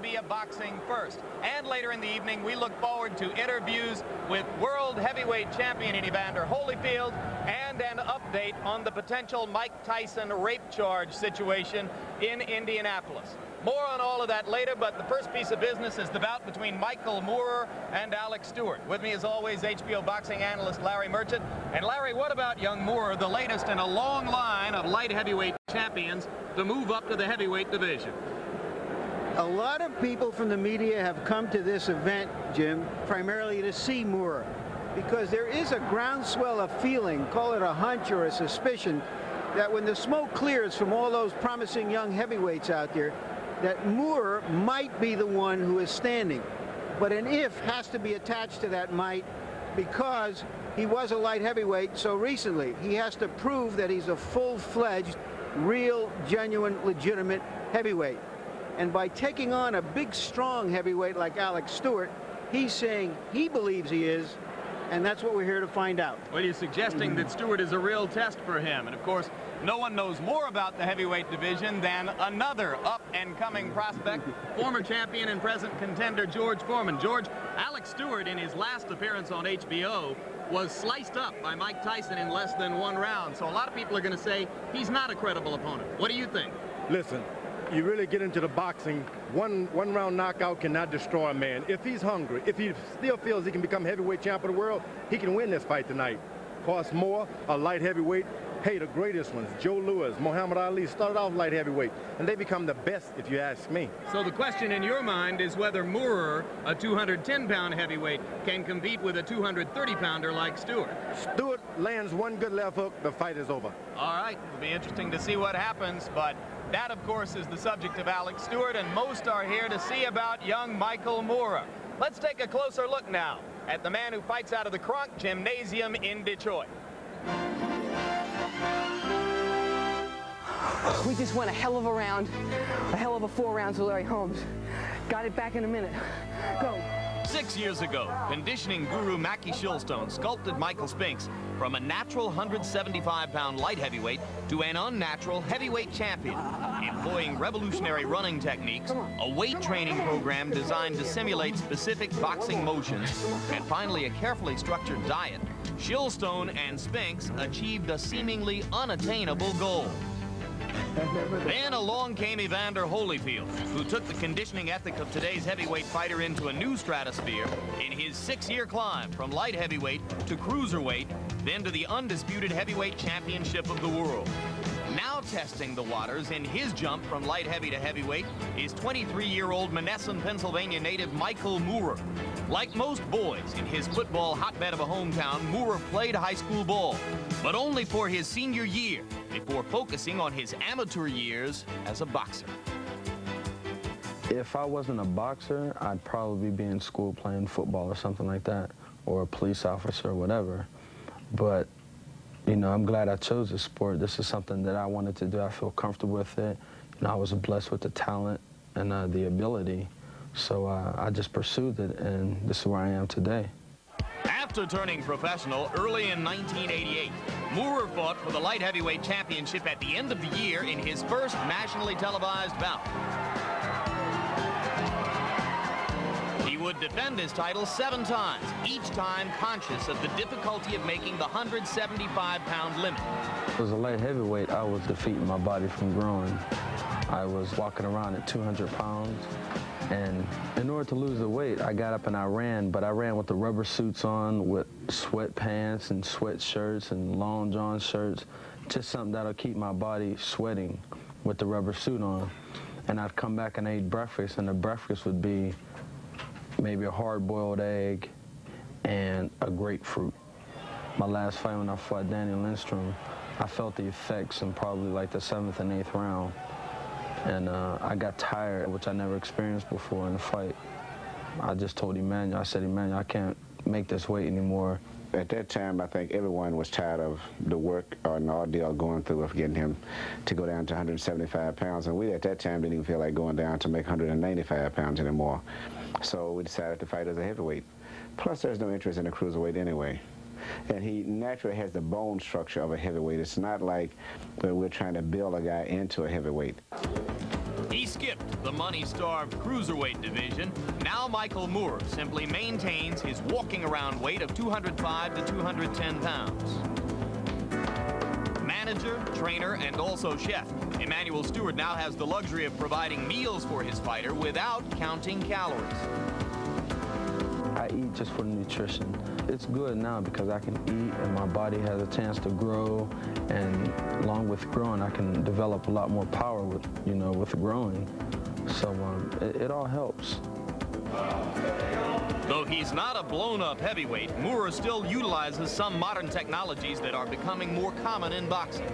be a boxing first. And later in the evening, we look forward to interviews with world heavyweight champion Evander Holyfield and an update on the potential Mike Tyson rape charge situation in Indianapolis. More on all of that later, but the first piece of business is the bout between Michael Moorer and Alex Stewart. With me, as always, HBO boxing analyst Larry Merchant. And Larry, what about young Moorer, the latest in a long line of light heavyweight champions to move up to the heavyweight division? A lot of people from the media have come to this event, Jim, primarily to see Moorer, because there is a groundswell of feeling, call it a hunch or a suspicion, that when the smoke clears from all those promising young heavyweights out there, that Moorer might be the one who is standing. But an if has to be attached to that might, because he was a light heavyweight so recently. He has to prove that he's a full-fledged, real, genuine, legitimate heavyweight. And by taking on a big, strong heavyweight like Alex Stewart, he's saying he believes he is, and that's what we're here to find out. Well, you're suggesting that Stewart is a real test for him. And, of course, no one knows more about the heavyweight division than another up-and-coming prospect, former champion and present contender George Foreman. George, Alex Stewart, in his last appearance on HBO, was sliced up by Mike Tyson in less than one round. So a lot of people are going to say he's not a credible opponent. What do you think? Listen, you really get into the boxing, one round knockout cannot destroy a man. If he's hungry, if he still feels he can become heavyweight champion of the world, he can win this fight tonight. Costs more, a light heavyweight. Hey, the greatest ones, Joe Louis, Muhammad Ali, started off light heavyweight, and they become the best, if you ask me. So the question in your mind is whether Moorer, a 210-pound heavyweight, can compete with a 230-pounder like Stewart. Stewart lands one good left hook, the fight is over. All right, it'll be interesting to see what happens, but that, of course, is the subject of Alex Stewart, and most are here to see about young Michael Moorer. Let's take a closer look now at the man who fights out of the Kronk Gymnasium in Detroit. We just won a hell of a round, a hell of a 4 rounds with Larry Holmes. Got it back in a minute. Go. 6 years ago, conditioning guru Mackie Shilstone sculpted Michael Spinks from a natural 175-pound light heavyweight to an unnatural heavyweight champion, employing revolutionary running techniques, a weight training program designed to simulate specific boxing motions, and finally a carefully structured diet. Shilstone and Spinks achieved a seemingly unattainable goal. Then along came Evander Holyfield, who took the conditioning ethic of today's heavyweight fighter into a new stratosphere in his 6-year climb from light heavyweight to cruiserweight, then to the undisputed heavyweight championship of the world. Now testing the waters in his jump from light heavy to heavyweight is 23-year-old Monessen, Pennsylvania native Michael Moorer. Like most boys in his football hotbed of a hometown, Moorer played high school ball, but only for his senior year before focusing on his amateur years as a boxer. If I wasn't a boxer, I'd probably be in school playing football or something like that, or a police officer or whatever. But you know, I'm glad I chose this sport. This is something that I wanted to do. I feel comfortable with it. You know, I was blessed with the talent and the ability. So I just pursued it, and this is where I am today. After turning professional early in 1988, Moorer fought for the light heavyweight championship at the end of the year in his first nationally televised bout. He would defend his title 7 times, each time conscious of the difficulty of making the 175-pound limit. As a light heavyweight, I was defeating my body from growing. I was walking around at 200 pounds, and in order to lose the weight, I got up and I ran, but I ran with the rubber suits on, with sweatpants and sweatshirts and long john shirts, just something that'll keep my body sweating with the rubber suit on. And I'd come back and eat breakfast, and the breakfast would be maybe a hard-boiled egg and a grapefruit. My last fight when I fought Daniel Lindstrom, I felt the effects in probably like the 7th and 8th round. And I got tired, which I never experienced before in a fight. I just told Emmanuel, I said, Emmanuel, I can't make this weight anymore. At that time, I think everyone was tired of the work or an ordeal going through of getting him to go down to 175 pounds. And we, at that time, didn't even feel like going down to make 195 pounds anymore. So we decided to fight as a heavyweight. Plus, there's no interest in a cruiserweight anyway. And he naturally has the bone structure of a heavyweight. It's not like we're trying to build a guy into a heavyweight. He skipped the money-starved cruiserweight division. Now Michael Moore simply maintains his walking around weight of 205 to 210 pounds. Manager, trainer, and also chef, Emmanuel Stewart now has the luxury of providing meals for his fighter without counting calories. I eat just for the nutrition. It's good now because I can eat and my body has a chance to grow, and along with growing, I can develop a lot more power with, with growing. So it all helps. Though he's not a blown-up heavyweight, Moore still utilizes some modern technologies that are becoming more common in boxing.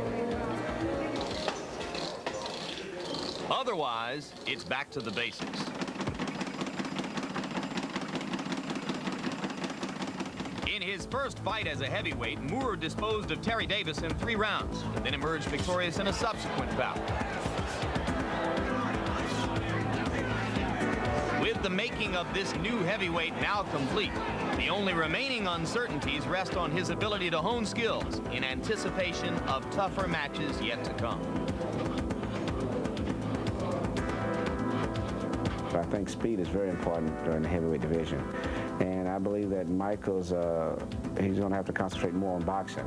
Otherwise, it's back to the basics. In his first fight as a heavyweight, Moore disposed of Terry Davis in 3 rounds, then emerged victorious in a subsequent bout. With the making of this new heavyweight now complete, the only remaining uncertainties rest on his ability to hone skills in anticipation of tougher matches yet to come. I think speed is very important in the heavyweight division. And I believe that Michael's, he's going to have to concentrate more on boxing.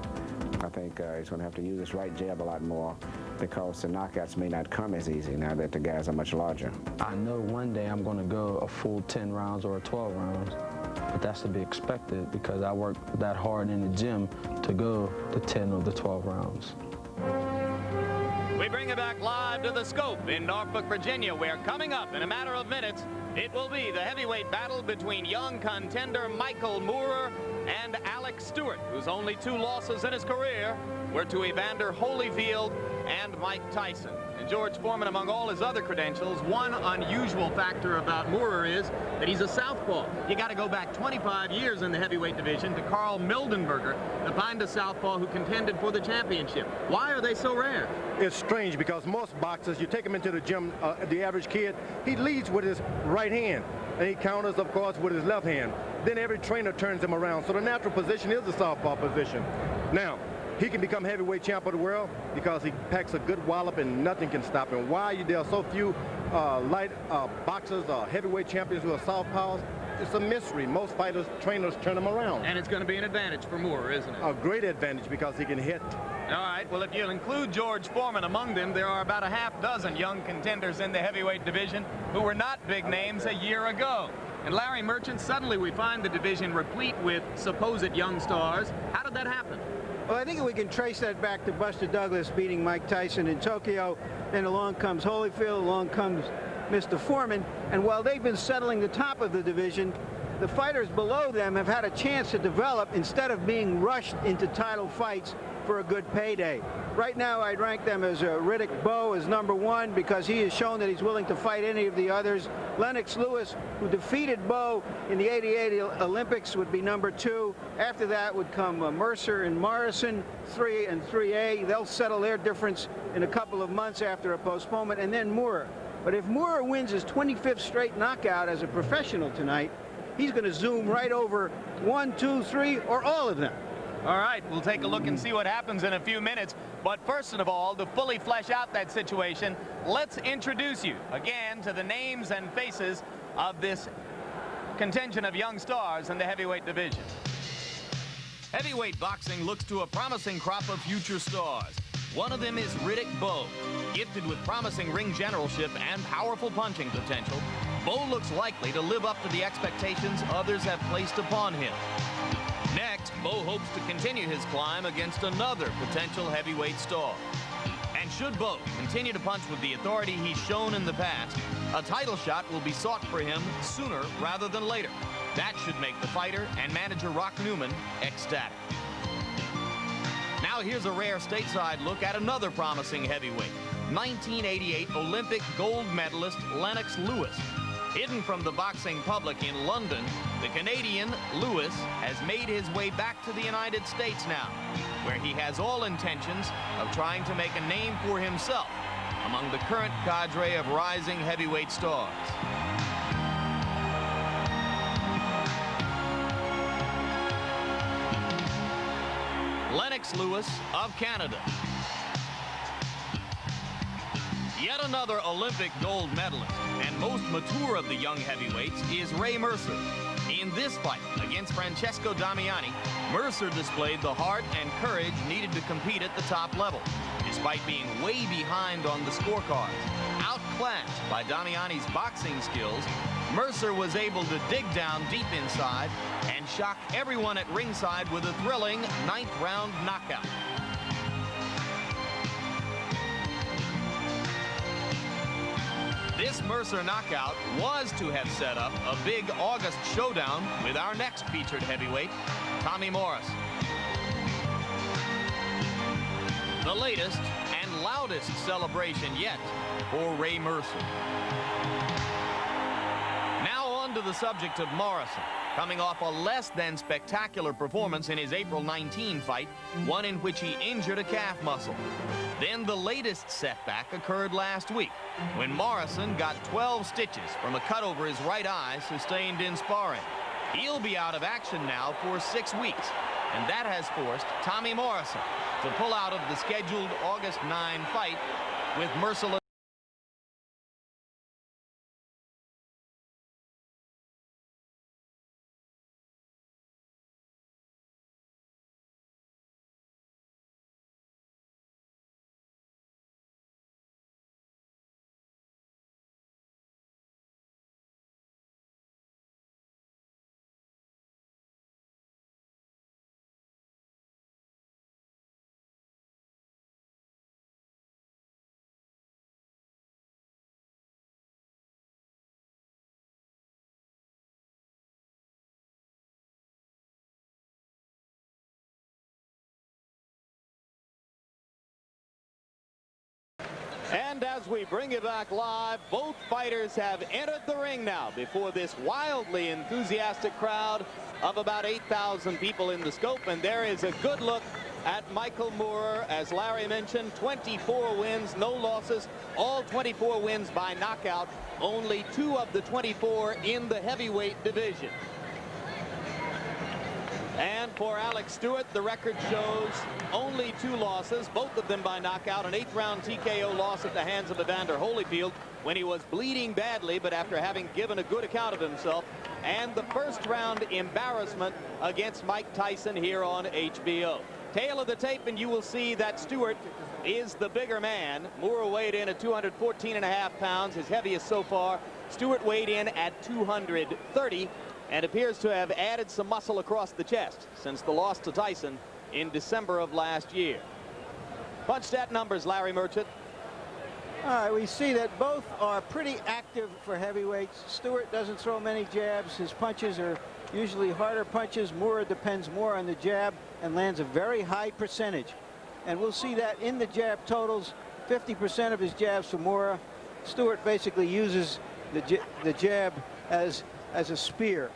I think he's going to have to use his right jab a lot more because the knockouts may not come as easy now that the guys are much larger. I know one day I'm going to go a full 10 rounds or 12 rounds, but that's to be expected because I work that hard in the gym to go the 10 or the 12 rounds. We bring it back live to the Scope in Norfolk, Virginia, where coming up in a matter of minutes, it will be the heavyweight battle between young contender Michael Moore and Alex Stewart, whose only 2 losses in his career were to Evander Holyfield and Mike Tyson. And George Foreman, among all his other credentials, one unusual factor about Moore is that he's a southpaw. You got to go back 25 years in the heavyweight division to Carl Mildenberger to find a southpaw who contended for the championship. Why are they so rare? It's strange because most boxers, you take him into the gym, the average kid, he leads with his right hand, and he counters, of course, with his left hand. Then every trainer turns him around. So the natural position is the southpaw position. Now, he can become heavyweight champ of the world because he packs a good wallop and nothing can stop him. Why there are so few light boxers, heavyweight champions who are southpaws? It's a mystery. Most fighters, trainers turn them around. And it's going to be an advantage for Moore, isn't it? A great advantage because he can hit. All right, well, if you'll include George Foreman among them, there are about a half dozen young contenders in the heavyweight division who were not big names a year ago. And Larry Merchant, suddenly we find the division replete with supposed young stars. How did that happen? Well, I think we can trace that back to Buster Douglas beating Mike Tyson in Tokyo. Then along comes Holyfield, along comes Mr. Foreman. And while they've been settling the top of the division, the fighters below them have had a chance to develop instead of being rushed into title fights for a good payday. Right now, I'd rank them as Riddick Bowe as number 1 because he has shown that he's willing to fight any of the others. Lennox Lewis, who defeated Bowe in the '88 Olympics, would be number 2. After that would come Mercer and Morrison, 3 and 3A. They'll settle their difference in a couple of months after a postponement, and then Moore. But if Moore wins his 25th straight knockout as a professional tonight, he's going to zoom right over 1, 2, 3, or all of them. All right, we'll take a look and see what happens in a few minutes. But first of all, to fully flesh out that situation, let's introduce you again to the names and faces of this contingent of young stars in the heavyweight division. Heavyweight boxing looks to a promising crop of future stars. One of them is Riddick Bowe. Gifted with promising ring generalship and powerful punching potential, Bowe looks likely to live up to the expectations others have placed upon him. Next, Bowe hopes to continue his climb against another potential heavyweight star. And should Bowe continue to punch with the authority he's shown in the past, a title shot will be sought for him sooner rather than later. That should make the fighter and manager Rock Newman ecstatic. Now here's a rare stateside look at another promising heavyweight, 1988 Olympic gold medalist Lennox Lewis. Hidden from the boxing public in London, the Canadian Lewis has made his way back to the United States now, where he has all intentions of trying to make a name for himself among the current cadre of rising heavyweight stars. Lennox Lewis of Canada. Yet another Olympic gold medalist and most mature of the young heavyweights is Ray Mercer. In this fight against Francesco Damiani, Mercer displayed the heart and courage needed to compete at the top level. Despite being way behind on the scorecards, outclassed by Damiani's boxing skills, Mercer was able to dig down deep inside and shock everyone at ringside with a thrilling 9th round knockout. This Mercer knockout was to have set up a big August showdown with our next featured heavyweight, Tommy Morris. The latest and loudest celebration yet for Ray Mercer. Now on to the subject of Morrison, coming off a less than spectacular performance in his April 19 fight, one in which he injured a calf muscle. Then the latest setback occurred last week when Morrison got 12 stitches from a cut over his right eye sustained in sparring. He'll be out of action now for 6 weeks, and that has forced Tommy Morrison to pull out of the scheduled August 9 fight with merciless. And as we bring it back live, both fighters have entered the ring now before this wildly enthusiastic crowd of about 8,000 people in the scope. And there is a good look at Michael Moorer. As Larry mentioned, 24 wins, no losses, all 24 wins by knockout, only 2 of the 24 in the heavyweight division. And for Alex Stewart, the record shows only 2 losses, both of them by knockout, an 8th round TKO loss at the hands of Evander Holyfield when he was bleeding badly, but after having given a good account of himself, and the 1st round embarrassment against Mike Tyson here on HBO. Tail of the tape, and you will see that Stewart is the bigger man. Moorer weighed in at 214.5 pounds, his heaviest so far. Stewart weighed in at 230. And appears to have added some muscle across the chest since the loss to Tyson in December of last year. Punch stat numbers, Larry Merchant. All right, we see that both are pretty active for heavyweights. Stewart doesn't throw many jabs. His punches are usually harder punches. Moorer depends more on the jab and lands a very high percentage. And we'll see that in the jab totals. 50% of his jabs for Moorer. Stewart basically uses the jab as a spear.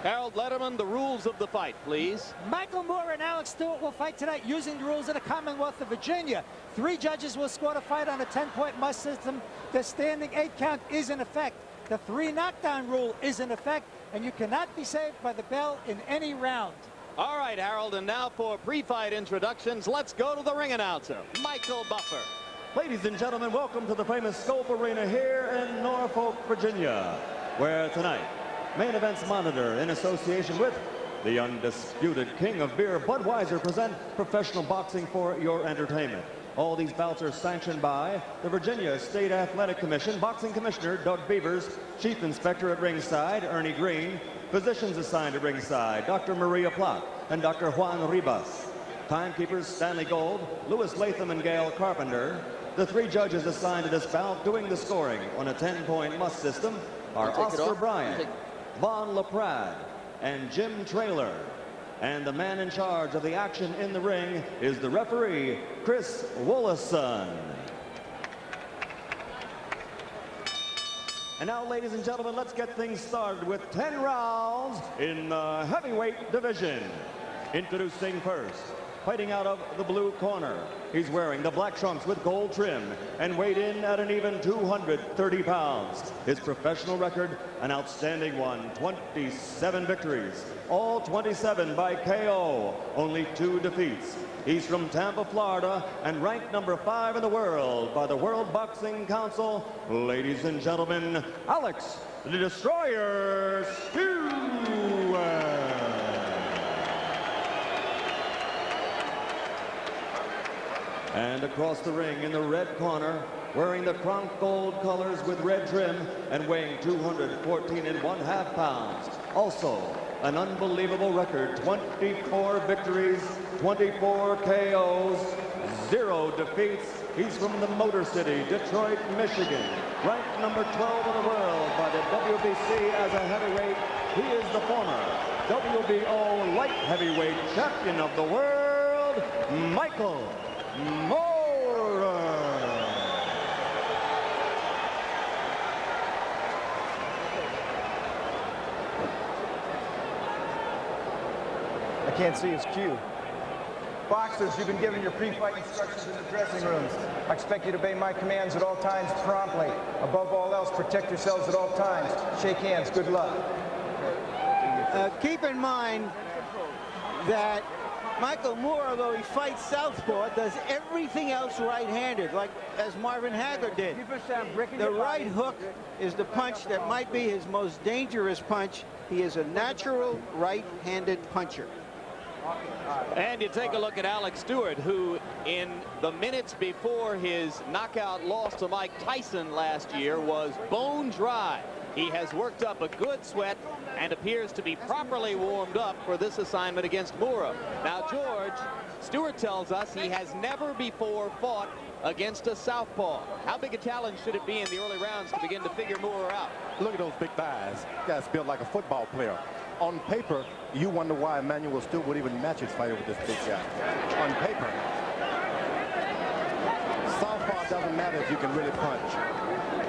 Harold Letterman, the rules of the fight, please. Michael Moorer and Alex Stewart will fight tonight using the rules of the Commonwealth of Virginia. 3 judges will score the fight on a 10-point must system. The standing 8 count is in effect. The 3 knockdown rule is in effect, and you cannot be saved by the bell in any round. All right, Harold, and now for pre-fight introductions, let's go to the ring announcer, Michael Buffer. Ladies and gentlemen, welcome to the famous Scope Arena here in Norfolk, Virginia, where tonight, Main Events Monitor, in association with the undisputed king of beer, Budweiser, present professional boxing for your entertainment. All these bouts are sanctioned by the Virginia State Athletic Commission, Boxing Commissioner Doug Beavers, Chief Inspector at ringside, Ernie Green, physicians assigned at ringside, Dr. Maria Plott and Dr. Juan Ribas. Timekeepers Stanley Gold, Louis Latham, and Gail Carpenter. The 3 judges assigned to this bout doing the scoring on a 10-point must system are Oscar Bryant, Von LaPrade, and Jim Traylor. And the man in charge of the action in the ring is the referee, Chris Wollison. And now, ladies and gentlemen, let's get things started with 10 rounds in the heavyweight division. Introducing first, fighting out of the blue corner. He's wearing the black trunks with gold trim and weighed in at an even 230 pounds. His professional record, an outstanding one, 27 victories, all 27 by KO, only 2 defeats. He's from Tampa, Florida, and ranked number 5 in the world by the World Boxing Council. Ladies and gentlemen, Alex the Destroyer Stewart. And across the ring in the red corner, wearing the Kronk gold colors with red trim and weighing 214.5 pounds. Also, an unbelievable record, 24 victories, 24 KOs, 0 defeats. He's from the Motor City, Detroit, Michigan. Ranked number 12 in the world by the WBC as a heavyweight. He is the former WBO light heavyweight champion of the world, Michael Moorer. I can't see his cue. Boxers, you've been given your pre-fight instructions in the dressing rooms. I expect you to obey my commands at all times promptly. Above all else, protect yourselves at all times. Shake hands. Good luck. Keep in mind that Michael Moorer, although he fights southpaw, does everything else right-handed, like as Marvin Hagler did. The right hook is the punch that might be his most dangerous punch. He is a natural right-handed puncher. And you take a look at Alex Stewart, who in the minutes before his knockout loss to Mike Tyson last year was bone dry. He has worked up a good sweat and appears to be properly warmed up for this assignment against Moorer. Now, George, Stewart tells us he has never before fought against a southpaw. How big a challenge should it be in the early rounds to begin to figure Moorer out? Look at those big thighs. Guy's built like a football player. On paper, you wonder why Emmanuel Stewart would even match his fighter with this big guy. On paper. Southpaw doesn't matter if you can really punch.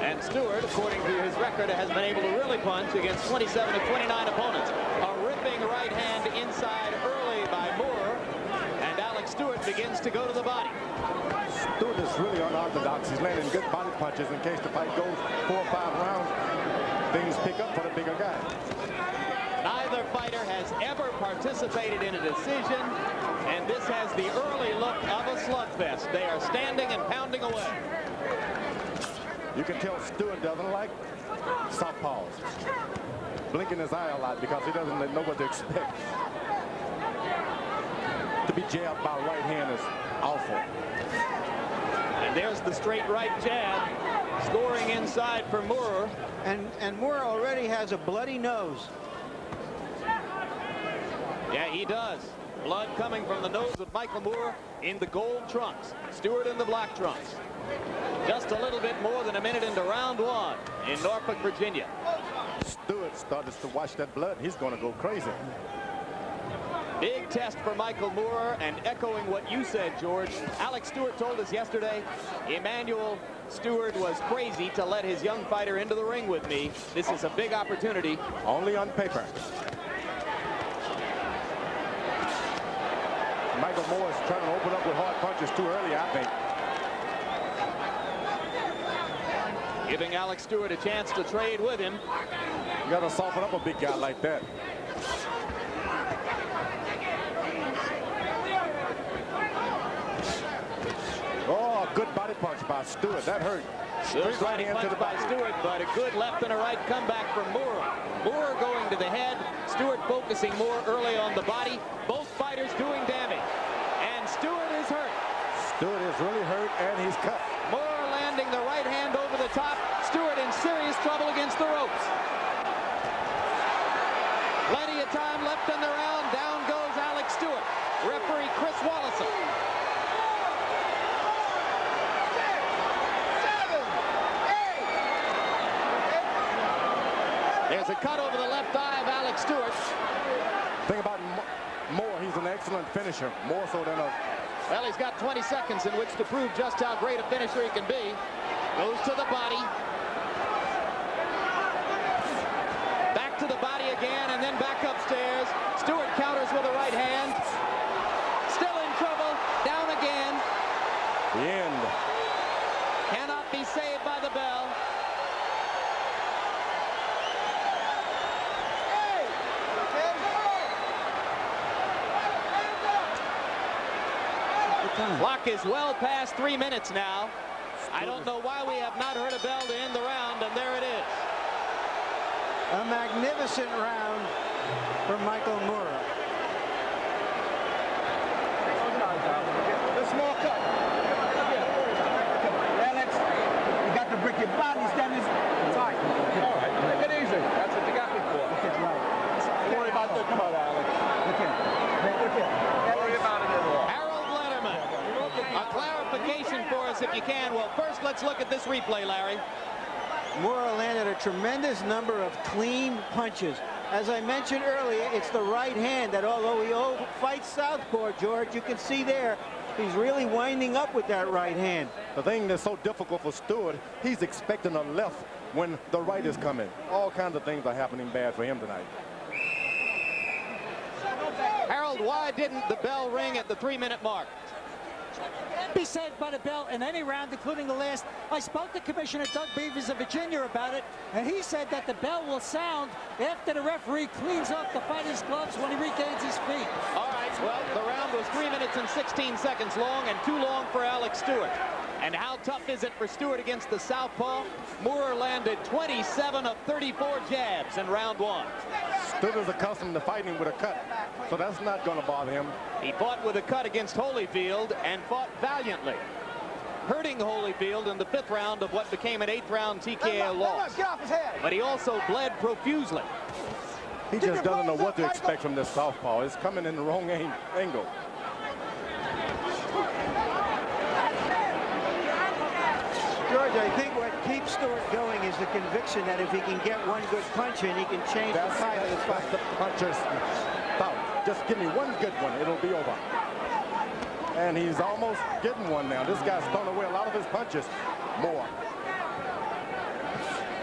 And Stewart, according to his record, has been able to really punch against 27 of 29 opponents. A ripping right hand inside early by Moorer, and Alex Stewart begins to go to the body. Stewart is really unorthodox. He's landing good body punches in case the fight goes 4 or 5 rounds. Things pick up for the bigger guy. Neither fighter has ever participated in a decision, and this has the early look of a slugfest. They are standing and pounding away. You can tell Stewart doesn't like southpaws. Blinking his eye a lot because he doesn't know what to expect. To be jabbed by right hand is awful. And there's the straight right jab, scoring inside for Moorer. And Moorer already has a bloody nose. Yeah, he does. Blood coming from the nose of Michael Moorer in the gold trunks. Stewart in the black trunks. Just a little bit more than a minute into round 1 in Norfolk, Virginia. Stewart started to watch that blood. He's going to go crazy. Big test for Michael Moorer, and echoing what you said, George, Alex Stewart told us yesterday, Emmanuel Stewart was crazy to let his young fighter into the ring with me. This is a big opportunity. Only on paper. Michael Moorer is trying to open up with hard punches too early, I think. Giving Alex Stewart a chance to trade with him. You got to soften up a big guy like that. Oh, good body punch by Stewart. That hurt. Good right hand punch by Stewart, but a good left and a right comeback from Moorer. Moorer going to the head. Stewart focusing more early on the body. Both fighters doing damage. And Stewart is hurt. Stewart is really hurt, and he's cut. Moorer landing the right hand over the top. Stewart in serious trouble against the ropes. Plenty of time left in the round. Down goes Alex Stewart. Referee Chris Wallison. There's a cut over the left eye of Alex Stewart. Thing about Moore, he's an excellent finisher, more so than a... Well, he's got 20 seconds in which to prove just how great a finisher he can be. Goes to the body. Back to the body again, and then back upstairs. Stewart counters with a right hand. Still in trouble. Down again. The end. Cannot be saved by the bell. time. Clock is well past 3 minutes now. I don't know why we have not heard a bell to end the round, and there it is. A magnificent round for Michael Moore. The small cut. Alex, you got to break your body standing tight. All right, take it easy. That's what you got me for. Don't worry about that. Come on, Alex. Look at it. Look at it. Don't worry about it at all. Harold Letterman, a clarification for us if you can. Well, first let's look at this replay, Larry. Moore landed a tremendous number of clean punches. As I mentioned earlier, it's the right hand that, although he fights southpaw, George, you can see there, he's really winding up with that right hand. The thing that's so difficult for Stewart, he's expecting a left when the right is coming. All kinds of things are happening bad for him tonight. Harold, why didn't the bell ring at the 3-minute mark? Be saved by the bell in any round, including the last. I spoke to Commissioner Doug Beavers of Virginia about it, and he said that the bell will sound after the referee cleans off the fighter's gloves when he regains his feet. All right, well, the round was 3 minutes and 16 seconds long, and too long for Alex Stewart. And how tough is it for Stewart against the southpaw? Moore landed 27 of 34 jabs in round 1. Stewart is accustomed to fighting with a cut, so that's not going to bother him. He fought with a cut against Holyfield and fought valiantly, hurting Holyfield in the 5th round of what became an 8th round TKO loss. Get off his head. But he also bled profusely. He just doesn't know what to expect from this southpaw. It's coming in the wrong angle. George, I think what keeps Stewart going is the conviction that if he can get one good punch in, he can change the tide of the fight. The puncher's thought. Just give me one good one, it'll be over. And he's almost getting one now. This guy's thrown away a lot of his punches. Moore.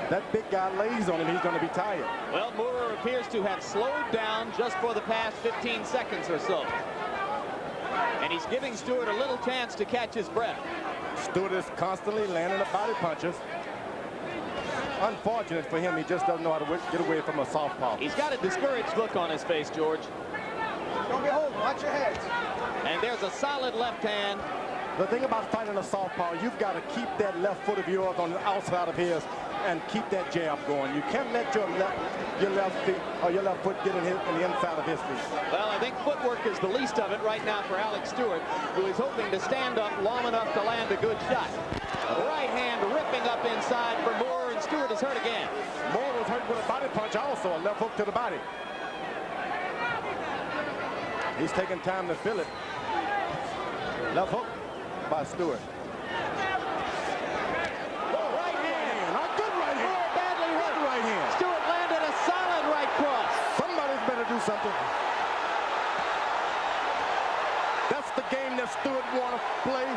That big guy lays on him, he's going to be tired. Well, Moore appears to have slowed down just for the past 15 seconds or so. And he's giving Stewart a little chance to catch his breath. Stewart is constantly landing the body punches. Unfortunate for him, he just doesn't know how to get away from a southpaw. He's got a discouraged look on his face, George. Don't get hold. Watch your heads. And there's a solid left hand. The thing about fighting a southpaw, you've got to keep that left foot of yours on the outside of his and keep that jab going. You can't let your left feet or your left foot get in the inside of his feet. Well, I think footwork is the least of it right now for Alex Stewart, who is hoping to stand up long enough to land a good shot. Right hand ripping up inside for Moore, and Stewart is hurt again. Moore was hurt with a body punch also, a left hook to the body. He's taking time to feel it. Left hook by Stewart. Stewart landed a solid right cross. Somebody's better do something. That's the game that Stewart want to play.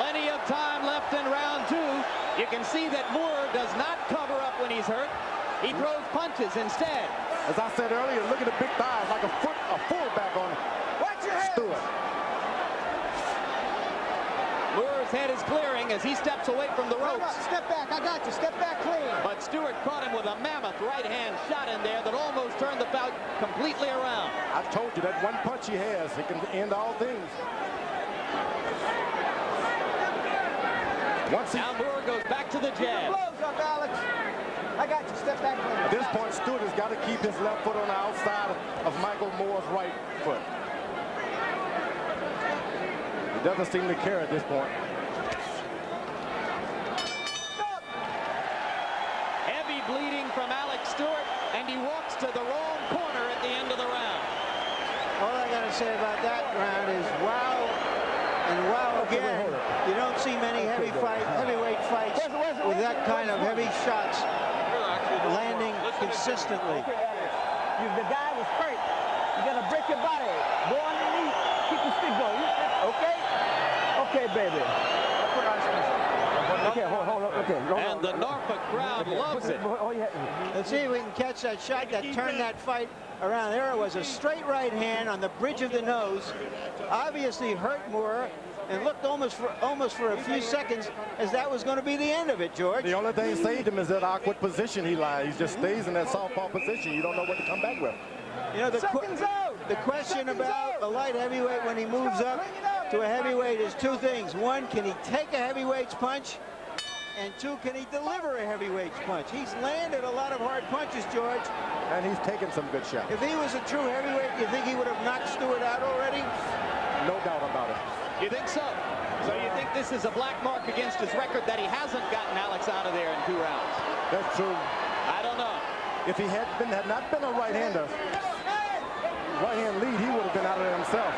Plenty of time left in round 2. You can see that Moore does not cover up when he's hurt. He throws punches instead. As I said earlier, look at the big thighs like a fullback on Stewart. Moore's head is clearing as he steps away from the ropes. Step back. I got you. Step back clean. But Stewart caught him with a mammoth right hand shot in there that almost turned the bout completely around. I told you that one punch he has, he can end all things. Now Moore goes back to the jab. Blows up, Alex. I got you. Step back clean. At this point, Stewart has got to keep his left foot on the outside of Michael Moore's right foot. He doesn't seem to care at this point. Heavy bleeding from Alex Stewart, and he walks to the wrong corner at the end of the round. All I got to say about that round is wow and wow again. You don't see many heavyweight fights with that kind of heavy shots landing consistently. The guy was hurt. You got to break your body. Go underneath. Keep the stick going. Okay? Okay, baby. Okay, hold on. Okay. And the Norfolk crowd loves it. Let's see if we can catch that shot that turned that fight around. There was a straight right hand on the bridge of the nose. Obviously hurt Moore and looked almost for a few seconds as that was going to be the end of it, George. The only thing saved him is that awkward position he lies. He just stays in that southpaw position. You don't know what to come back with. You know, The question about a light heavyweight when he moves up to a heavyweight is two things. One, can he take a heavyweight's punch? And two, can he deliver a heavyweight's punch? He's landed a lot of hard punches, George. And he's taken some good shots. If he was a true heavyweight, do you think he would have knocked Stewart out already? No doubt about it. You think so? So you think this is a black mark against his record that he hasn't gotten Alex out of there in 2 rounds? That's true. I don't know. If he had not been a right-hander, right-hand lead, he would have been out of there himself.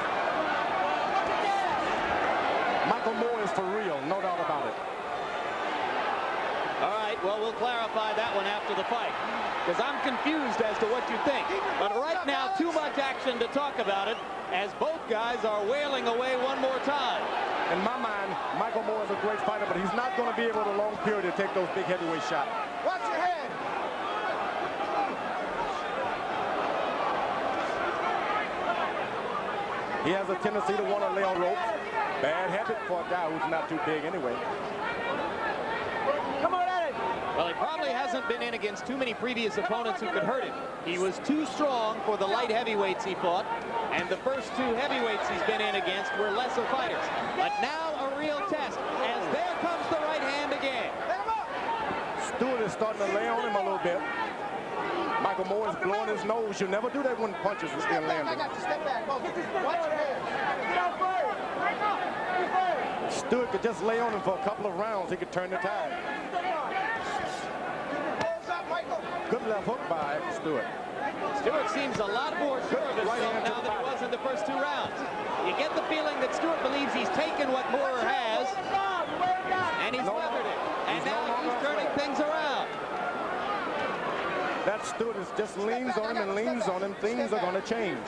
Michael Moore is for real, no doubt about it. All right, well, we'll clarify that one after the fight, because I'm confused as to what you think. But right now, too much action to talk about it, as both guys are wailing away one more time. In my mind, Michael Moore is a great fighter, but he's not going to be able to long period to take those big heavyweight shots. Watch your head. He has a tendency to want to lay on ropes. Bad habit for a guy who's not too big anyway. Come on at it. Well, he probably hasn't been in against too many previous opponents who could hurt him. He was too strong for the light heavyweights he fought, and the first 2 heavyweights he's been in against were lesser fighters. But now a real test, as there comes the right hand again. Stewart is starting to lay on him a little bit. Michael Moore is blowing his nose. You never do that when punches are still landing. Step back. Watch your head. Stewart could just lay on him for a couple of rounds. He could turn the tide. Good left hook by Stewart. Stewart seems a lot more sure of himself now than he was in the first 2 rounds. You get the feeling that Stewart believes he's taken what Moore has, and he's weathered it. And now he's turning things around. That Stewart just leans on him and leans on him. Things are going to change.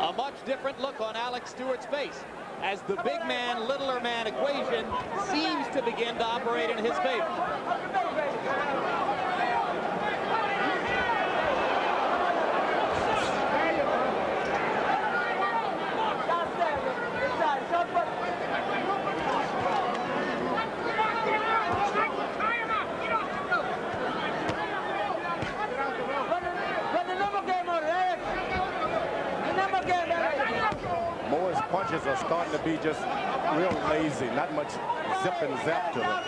A much different look on Alex Stewart's face as the big man, littler man equation seems to begin to operate in his favor. Moore's punches are starting to be just real lazy. Not much zip and zap to them.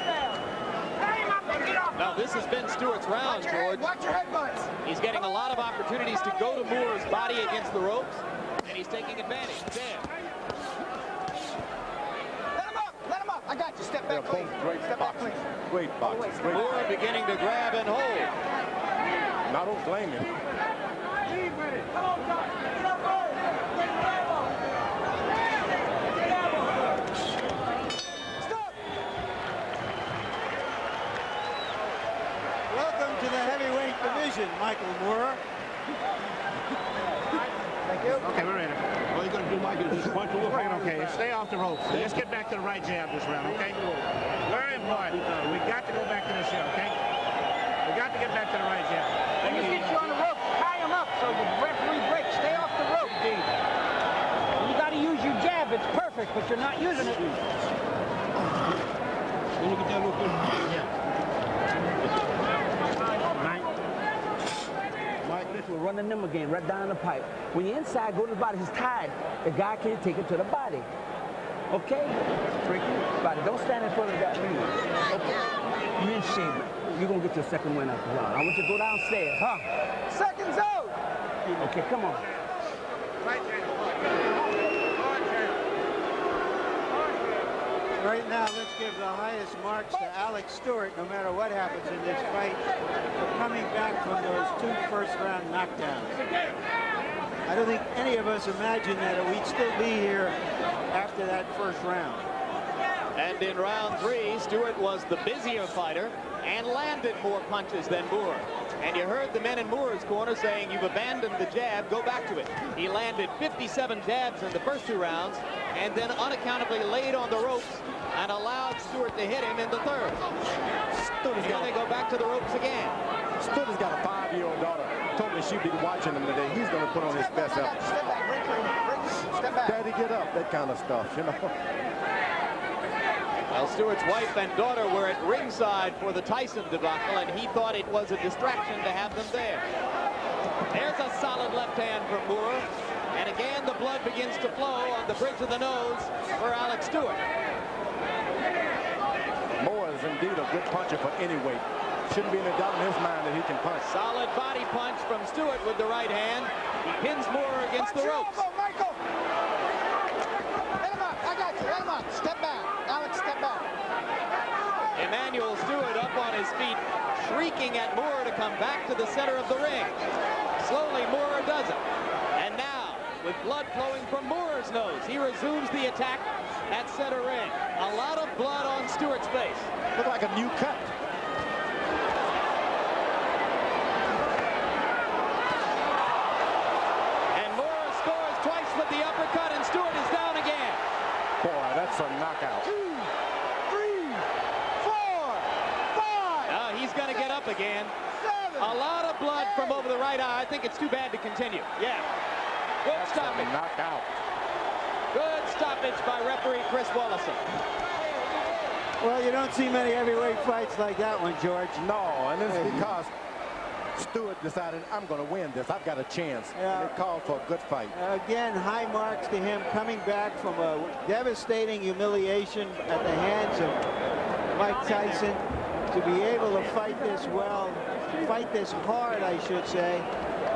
Now, this has been Stewart's round, George. Watch your head butts. He's getting a lot of opportunities to go to Moore's body against the ropes, and he's taking advantage. There. Let him up. I got you. Step back clean. Great Step back boxers. clean. Great boxers. Great. Moore beginning to grab and hold. Now don't blame him. Welcome to the heavyweight division, Michael Moore. Thank you. Okay, we're ready. All you're going to do, Mike, is just punch a little. Right, okay. Stay off the ropes. Let's get back to the right jab this round, okay? Very important. We got to go back to this here, okay? We got to get back to the right jab. When you get you on the rope, tie him up so the referee breaks. Stay off the rope, D. You got to use your jab. It's perfect, but you're not using it. Then you get that real quick. Yeah. We're running them again, right down the pipe. When you're inside, go to the body. He's tied. The guy can't take it to the body. Okay? Break your body. Don't stand in front of that ring. Okay? You're in shape. You're going to get your second win after round. I want you to go downstairs, huh? Seconds out. Okay, come on. Right now, let's give the highest marks to Alex Stewart, no matter what happens in this fight, for coming back from those 2 first-round knockdowns. I don't think any of us imagined that we'd still be here after that first round. And in round 3, Stewart was the busier fighter and landed more punches than Moore. And you heard the men in Moore's corner saying, you've abandoned the jab, go back to it. He landed 57 jabs in the first 2 rounds and then unaccountably laid on the ropes and allowed Stewart to hit him in the third. Here they go back to the ropes again. Stewart's got a 5-year-old daughter. Told me she'd be watching him today. He's going to put on his best effort. Step back. Break clean. Step back. Daddy, get up. That kind of stuff, you know. Well, Stewart's wife and daughter were at ringside for the Tyson debacle, and he thought it was a distraction to have them there. There's a solid left hand from Moore. And again, the blood begins to flow on the bridge of the nose for Alex Stewart. Moore is indeed a good puncher for any weight. Shouldn't be any doubt in his mind that he can punch. Solid body punch from Stewart with the right hand. He pins Moore against the ropes. Michael! Let him up. I got you. Let him up. Step back. Alex, step back. Emmanuel Stewart up on his feet, shrieking at Moore to come back to the center of the ring. Slowly, Moore does it. And now, with blood flowing from Moore's nose, he resumes the attack at center ring. A lot of blood on Stewart's face. Look like a new cut. And Moore scores twice with the uppercut, and Stewart is down again. Boy, that's a knockout. 2, 3, 4, 5. Now he's going to get up again. 7. A lot of blood from over the right eye. I think it's too bad to continue. Yeah. Good stoppage. Knockout. Good stoppage by referee Chris Wallison. Well, you don't see many heavyweight fights like that one, George. No, and it's because Stewart decided, I'm going to win this. I've got a chance. Yeah. And it called for a good fight. Again, high marks to him coming back from a devastating humiliation at the hands of Mike Tyson. To be able to fight this well, fight this hard, I should say.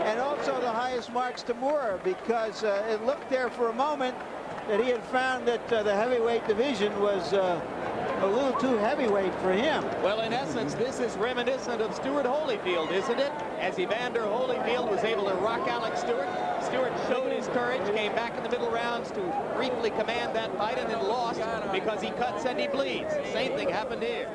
And also the highest marks to Moore, because it looked there for a moment that he had found that the heavyweight division was a little too heavyweight for him. Well, in essence, this is reminiscent of Stewart Holyfield, isn't it? As Evander Holyfield was able to rock Alex Stewart. Stewart showed his courage, came back in the middle rounds to briefly command that fight, and then lost because he cuts and he bleeds. Same thing happened here.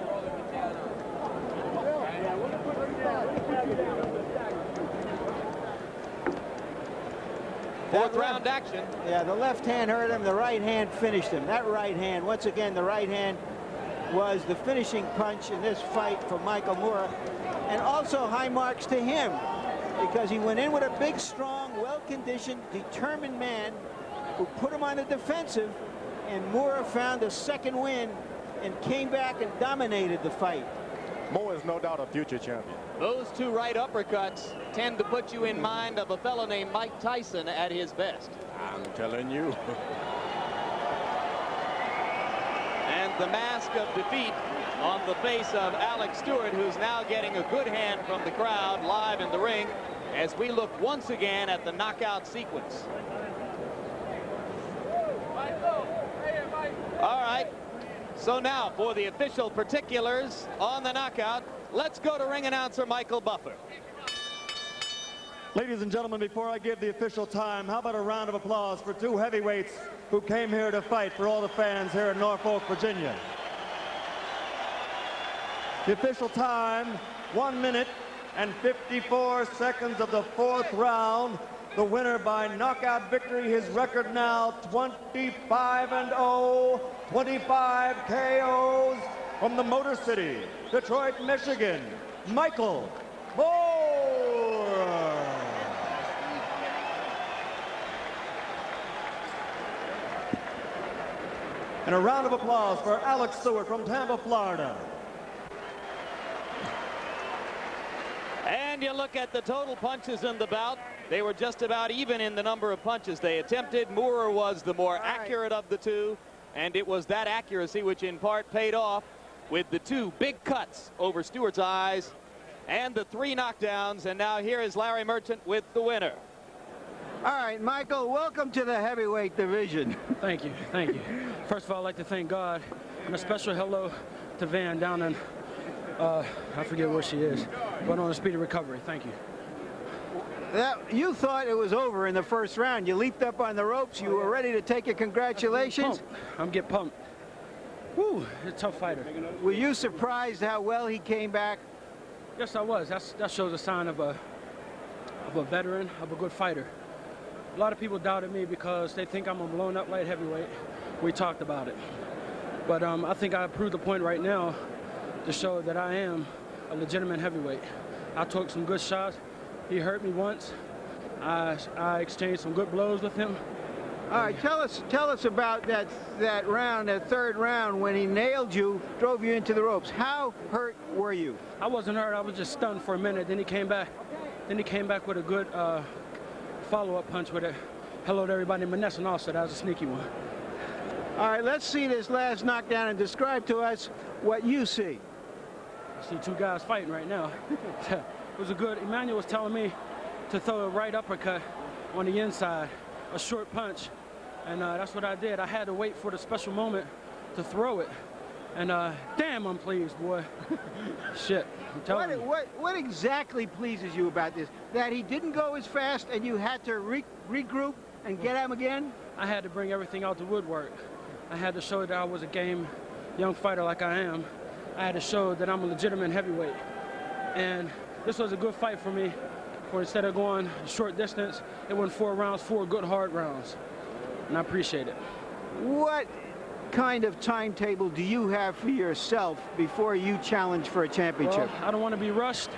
Fourth round action. Yeah, the left hand hurt him, the right hand finished him. That right hand, once again, the right hand was the finishing punch in this fight for Michael Moore. And also high marks to him, because he went in with a big, strong, well-conditioned, determined man who put him on the defensive, and Moore found a second win and came back and dominated the fight. Moore is no doubt a future champion. Those two right uppercuts tend to put you in mind of a fellow named Mike Tyson at his best. I'm telling you. And the mask of defeat on the face of Alex Stewart, who's now getting a good hand from the crowd live in the ring as we look once again at the knockout sequence. All right. So now for the official particulars on the knockout, let's go to ring announcer Michael Buffer. Ladies and gentlemen, before I give the official time, how about a round of applause for two heavyweights who came here to fight for all the fans here in Norfolk, Virginia. The official time, 1 minute and 54 seconds of the fourth round. The winner by knockout victory, his record now 25-0, 25 KOs from the Motor City, Detroit, Michigan, Michael Moore. And a round of applause for Alex Stewart from Tampa, Florida. And you look at the total punches in the bout. They were just about even in the number of punches they attempted. Moore was the more accurate of the two, and it was that accuracy which in part paid off with the two big cuts over Stewart's eyes and the 3 knockdowns. And now here is Larry Merchant with the winner. All right, Michael, welcome to the heavyweight division. Thank you, thank you. First of all, I'd like to thank God, and a special hello to Van down in, I forget where she is, but on a speedy recovery. Thank you. You thought it was over in the first round. You leaped up on the ropes. You were ready to take your congratulations. I'm getting pumped. Woo, he's a tough fighter. Were you surprised how well he came back? Yes, I was. That shows a sign of a veteran, of a good fighter. A lot of people doubted me because they think I'm a blown up light heavyweight. We talked about it. But I think I proved the point right now to show that I am a legitimate heavyweight. I took some good shots. He hurt me once. I exchanged some good blows with him. All right, tell us about that round, that third round, when he nailed you, drove you into the ropes. How hurt were you? I wasn't hurt. I was just stunned for a minute. Then he came back Then he came back with a good follow-up punch with it. Hello to everybody in Menneson also. That was a sneaky one. All right, let's see this last knockdown and describe to us what you see. I see two guys fighting right now. It was a good, Emmanuel was telling me to throw a right uppercut on the inside, a short punch, and that's what I did. I had to wait for the special moment to throw it, and damn, I'm pleased, boy. Shit, I'm telling you. What exactly pleases you about this? That he didn't go as fast and you had to regroup and get him again? I had to bring everything out the woodwork. I had to show that I was a game young fighter like I am. I had to show that I'm a legitimate heavyweight. And this was a good fight for me, for instead of going short distance, it went 4 rounds, 4 good hard rounds. And I appreciate it. What kind of timetable do you have for yourself before you challenge for a championship? Well, I don't want to be rushed.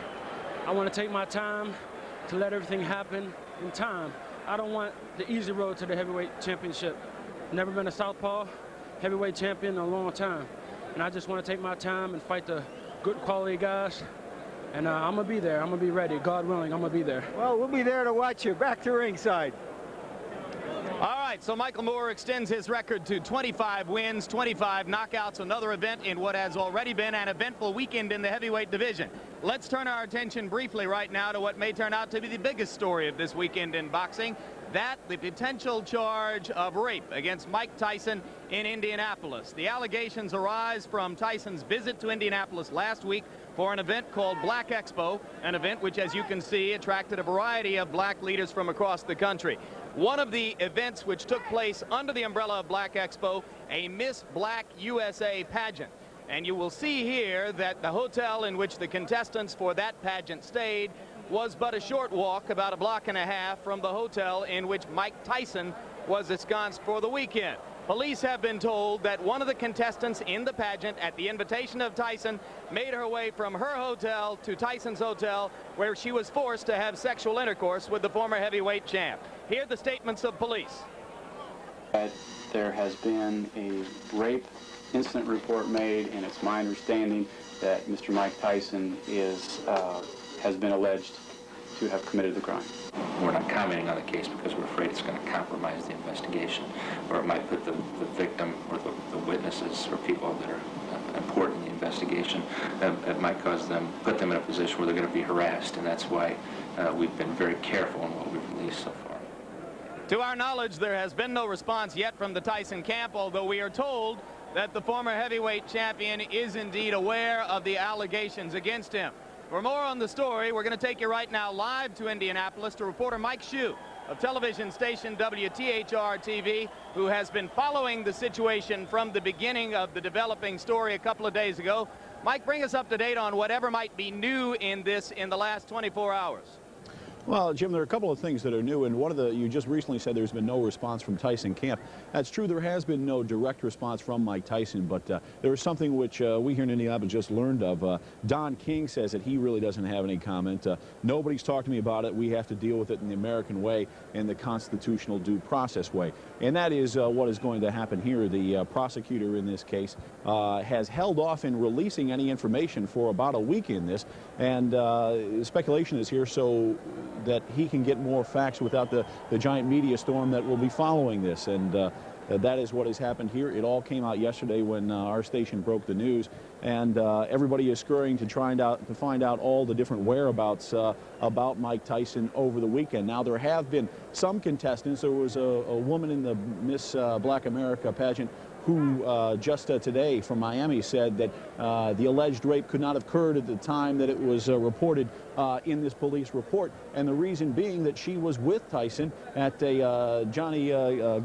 I want to take my time to let everything happen in time. I don't want the easy road to the heavyweight championship. Never been a southpaw heavyweight champion in a long time. And I just want to take my time and fight the good quality guys. And I'm going to be there. I'm going to be ready. God willing, I'm going to be there. Well, we'll be there to watch you. Back to ringside. All right, so Michael Moore extends his record to 25 wins, 25 knockouts, another event in what has already been an eventful weekend in the heavyweight division. Let's turn our attention briefly right now to what may turn out to be the biggest story of this weekend in boxing, that the potential charge of rape against Mike Tyson in Indianapolis. The allegations arise from Tyson's visit to Indianapolis last week for an event called Black Expo, an event which, as you can see, attracted a variety of black leaders from across the country. One of the events which took place under the umbrella of Black Expo, a Miss Black USA pageant. And you will see here that the hotel in which the contestants for that pageant stayed was but a short walk, about a block and a half, from the hotel in which Mike Tyson was ensconced for the weekend. Police have been told that one of the contestants in the pageant, at the invitation of Tyson, made her way from her hotel to Tyson's hotel, where she was forced to have sexual intercourse with the former heavyweight champ. Here are the statements of police. There has been a rape incident report made, and it's my understanding that Mr. Mike Tyson has been alleged to have committed the crime. We're not commenting on the case because we're afraid it's going to compromise the investigation, or it might put the victim or the witnesses or people that are important in the investigation, it might put them in a position where they're going to be harassed, and that's why we've been very careful in what we've released so far. To our knowledge, there has been no response yet from the Tyson camp, although we are told that the former heavyweight champion is indeed aware of the allegations against him. For more on the story, we're going to take you right now live to Indianapolis to reporter Mike Shue of television station WTHR-TV, who has been following the situation from the beginning of the developing story a couple of days ago. Mike, bring us up to date on whatever might be new in this in the last 24 hours. Well, Jim, there are a couple of things that are new, and you just recently said there's been no response from Tyson camp. That's true. There has been no direct response from Mike Tyson, but there is something which we here in Indianapolis just learned of. Don King says that he really doesn't have any comment. Nobody's talked to me about it. We have to deal with it in the American way, in the constitutional due process way. And that is what is going to happen here. The prosecutor in this case has held off in releasing any information for about a week in this, and speculation is here so that he can get more facts without the giant media storm that will be following this. And that is what has happened here. It all came out yesterday when our station broke the news, and everybody is scurrying to find out all the different whereabouts about Mike Tyson over the weekend. Now, there have been some contestants. There was a woman in the Miss Black America pageant who just today from Miami said that the alleged rape could not have occurred at the time that it was reported in this police report, and the reason being that she was with Tyson at a Johnny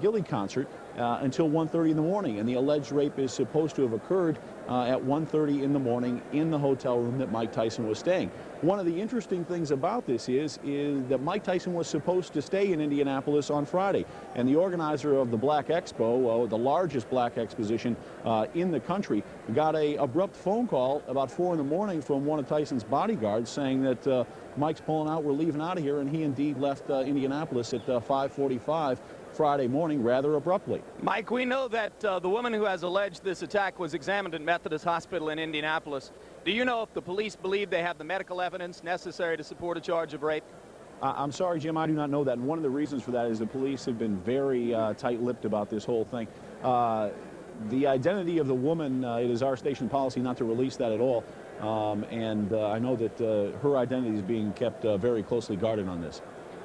Gilly concert until 1:30 in the morning, and the alleged rape is supposed to have occurred at 1:30 in the morning in the hotel room that Mike Tyson was staying. One of the interesting things about this is that Mike Tyson was supposed to stay in Indianapolis on Friday, and the organizer of the Black Expo, the largest black exposition in the country, got an abrupt phone call about 4 in the morning from one of Tyson's bodyguards saying that Mike's pulling out, we're leaving out of here, and he indeed left Indianapolis at 5:45 Friday morning rather abruptly. Mike, we know that the woman who has alleged this attack was examined at Methodist Hospital in Indianapolis. Do you know if the police believe they have the medical evidence necessary to support a charge of rape? I'm sorry, Jim, I do not know that. And one of the reasons for that is the police have been very tight-lipped about this whole thing. The identity of the woman, it is our station policy not to release that at all. I know that her identity is being kept very closely guarded on this.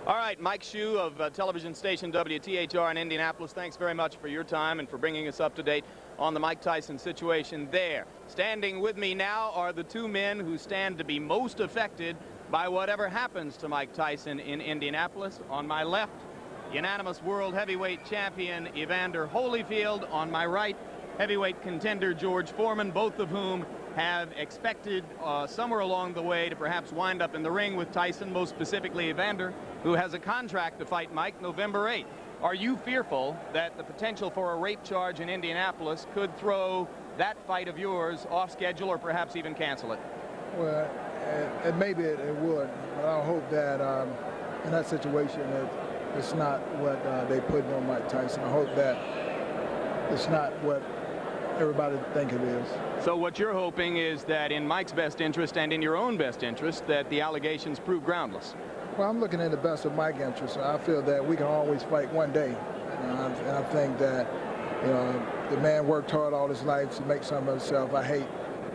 All right, Mike Shue of television station WTHR in Indianapolis, thanks very much for your time and for bringing us up to date on the Mike Tyson situation there. Standing with me now are the two men who stand to be most affected by whatever happens to Mike Tyson in Indianapolis. On my left, unanimous world heavyweight champion Evander Holyfield. On my right, heavyweight contender George Foreman, both of whom have expected somewhere along the way to perhaps wind up in the ring with Tyson, most specifically Evander, who has a contract to fight Mike November 8th. Are you fearful that the potential for a rape charge in Indianapolis could throw that fight of yours off schedule or perhaps even cancel it? Well, maybe it would, but I hope that in that situation it's not what they put on Mike Tyson. I hope that it's not what everybody think it is. So what you're hoping is that in Mike's best interest and in your own best interest that the allegations prove groundless? Well, I'm looking in the best of Mike's interest. I feel that we can always fight one day. And I think that, you know, the man worked hard all his life to make something of himself. I hate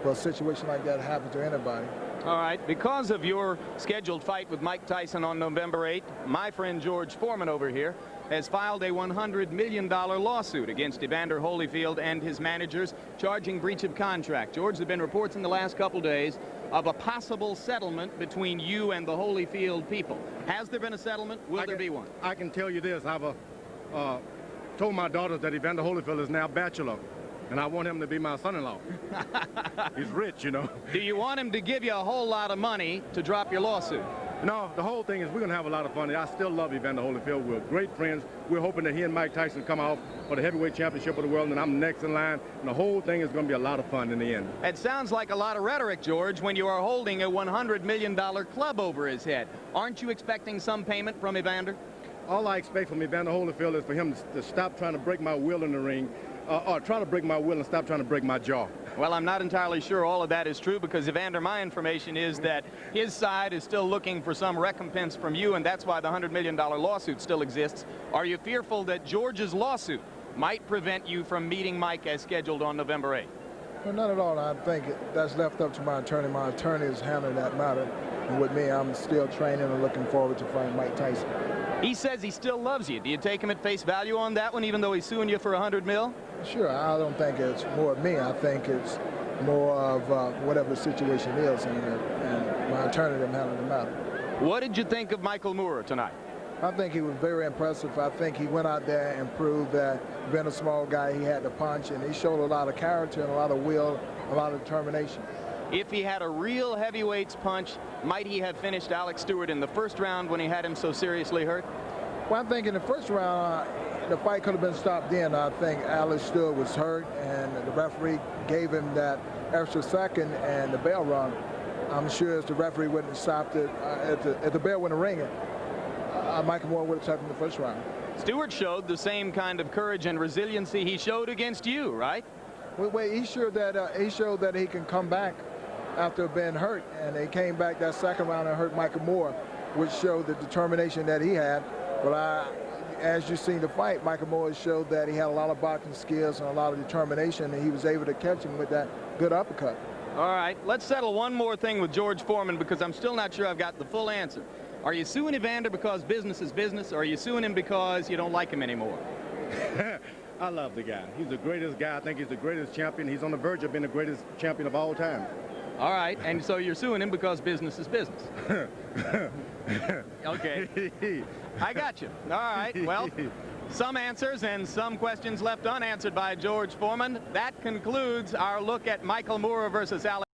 for a situation like that to happen to anybody. All right, because of your scheduled fight with Mike Tyson on November 8th, my friend George Foreman over here has filed a $100 million lawsuit against Evander Holyfield and his managers, charging breach of contract. George, there have been reports in the last couple days of a possible settlement between you and the Holyfield people. Has there been a settlement? Will there be one? I can tell you this. I've told my daughters that Evander Holyfield is now bachelor, and I want him to be my son-in-law. He's rich, you know. Do you want him to give you a whole lot of money to drop your lawsuit? No, the whole thing is we're going to have a lot of fun. I still love Evander Holyfield. We're great friends. We're hoping that he and Mike Tyson come out for the heavyweight championship of the world, and I'm next in line. And the whole thing is going to be a lot of fun in the end. It sounds like a lot of rhetoric, George, when you are holding a $100 million club over his head. Aren't you expecting some payment from Evander? All I expect from Evander Holyfield is for him to stop trying to break my will in the ring, or try to break my will and stop trying to break my jaw. Well, I'm not entirely sure all of that is true because, Evander, my information is that his side is still looking for some recompense from you, and that's why the $100 million lawsuit still exists. Are you fearful that George's lawsuit might prevent you from meeting Mike as scheduled on November 8th? Well, not at all. I think that's left up to my attorney. My attorney is handling that matter. And with me, I'm still training and looking forward to fighting Mike Tyson. He says he still loves you. Do you take him at face value on that one, even though he's suing you for $100 million? Sure. I don't think it's more of me. I think it's more of whatever the situation is, and my attorney didn't handle the matter. What did you think of Michael Moore tonight? I think he was very impressive. I think he went out there and proved that being a small guy, he had the punch, and he showed a lot of character and a lot of will, a lot of determination. If he had a real heavyweight's punch, might he have finished Alex Stewart in the first round when he had him so seriously hurt? Well, I think in the first round, the fight could have been stopped then. I think Alex Stewart was hurt, and the referee gave him that extra second, and the bell rung. I'm sure if the referee wouldn't have stopped it, if the bell wouldn't ring it, Michael Moore would have took him in the first round. Stewart showed the same kind of courage and resiliency he showed against you, right? Well, he showed that he can come back after being hurt, and he came back that second round and hurt Michael Moore, which showed the determination that he had. But as you've seen the fight, Michael Moore showed that he had a lot of boxing skills and a lot of determination, and he was able to catch him with that good uppercut. All right, let's settle one more thing with George Foreman because I'm still not sure I've got the full answer. Are you suing Evander because business is business, or are you suing him because you don't like him anymore? I love the guy. He's the greatest guy. I think he's the greatest champion. He's on the verge of being the greatest champion of all time. All right, and so you're suing him because business is business. Okay, I got you. All right, well, some answers and some questions left unanswered by George Foreman. That concludes our look at Michael Moore versus Alex.